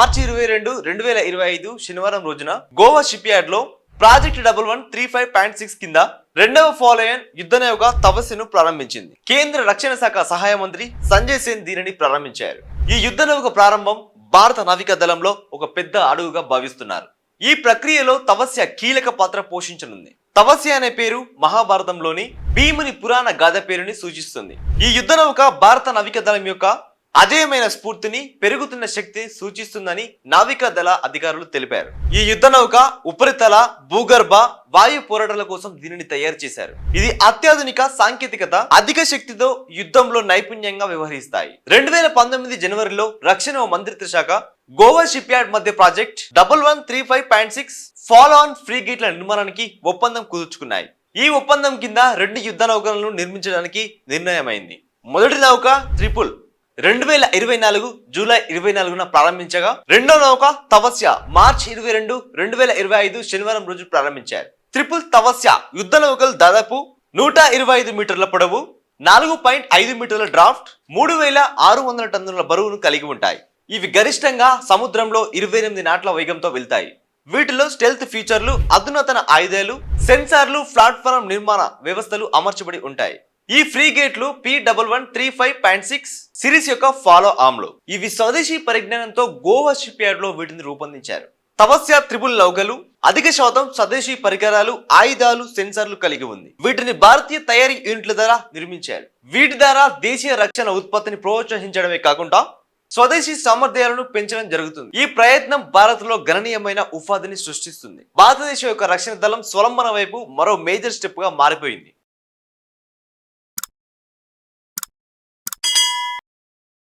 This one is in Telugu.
మార్చి 22, 2025 శనివారం రోజున గోవా షిప్ యార్డ్ లో ప్రాజెక్ట్ 1135.6 కింద రెండవ ఫాలోయన్ యుద్ధ నౌక తపస్సును ప్రారంభించింది. కేంద్ర రక్షణ శాఖ సహాయ మంత్రి సంజయ్ సేన్ దీనిని ప్రారంభించారు. ఈ యుద్ధ నౌక ప్రారంభం భారత నావికా దళంలో ఒక పెద్ద అడుగుగా భావిస్తున్నారు. ఈ ప్రక్రియలో తపస్య కీలక పాత్ర పోషించనుంది. తపస్య అనే పేరు మహాభారతంలోని భీముని పురాణ గాథ పేరుని సూచిస్తుంది. ఈ యుద్ధ నౌక భారత నావికా దళం యొక్క అజేయమైన స్ఫూర్తిని, పెరుగుతున్న శక్తిని సూచిస్తుందని నావికా దళ అధికారులు తెలిపారు. ఈ యుద్ధ నౌక ఉపరితల, భూగర్భ, వాయు పోరాటాల కోసం దీనిని తయారు చేశారు. ఇది అత్యాధునిక సాంకేతికత, అధిక శక్తితో యుద్ధంలో నైపుణ్యంగా వ్యవహరిస్తాయి. 2019 జనవరిలో రక్షణ మంత్రిత్వ శాఖ గోవా షిప్ యార్డ్ మధ్య ప్రాజెక్ట్ 1135.6 ఫాలో ఆన్ ఫ్రీగేట్ల నిర్మాణానికి ఒప్పందం కుదుర్చుకున్నాయి. ఈ ఒప్పందం కింద 2 యుద్ధ నౌకలను నిర్మించడానికి నిర్ణయమైంది. మొదటి నౌక ట్రిపుల్ 2024 జూలై 24న ప్రారంభించగా, రెండో నౌక తపస్య మార్చి 22, 2025 శనివారం రోజు ప్రారంభించారు. ట్రిపుల్ తపస్య యుద్ధ నౌకలు దాదాపు 125 మీటర్ల పొడవు, 4.5 మీటర్ల డ్రాఫ్ట్, 3600 టన్నుల బరువును కలిగి ఉంటాయి. ఇవి గరిష్టంగా సముద్రంలో 28 నాట్ల వేగంతో వెళ్తాయి. వీటిలో స్టెల్త్ ఫీచర్లు, అధునాతన ఆయుధాలు, సెన్సార్లు, ప్లాట్ఫారం నిర్మాణ వ్యవస్థలు అమర్చబడి ఉంటాయి. ఈ ఫ్రీగేట్లు P1135.6 సిరీస్ యొక్క ఫాలో ఆమ్లు. ఇవి స్వదేశీ పరిజ్ఞానంతో గోవా షిప్ యార్డ్ లో వీటిని రూపొందించారు. తపస్య త్రిపుల్ నౌకలు అధిక శాతం స్వదేశీ పరికరాలు, ఆయుధాలు, సెన్సార్లు కలిగి ఉంది. వీటిని భారతీయ తయారీ యూనిట్ల ద్వారా నిర్మించారు. వీటి ద్వారా దేశీయ రక్షణ ఉత్పత్తిని ప్రోత్సహించడమే కాకుండా స్వదేశీ సామర్థ్యాలను పెంచడం జరుగుతుంది. ఈ ప్రయత్నం భారత్ లో గణనీయమైన ఉపాధిని సృష్టిస్తుంది. భారతదేశం యొక్క రక్షణ దళం స్వలంబన వైపు మరో మేజర్ స్టెప్ గా మారిపోయింది.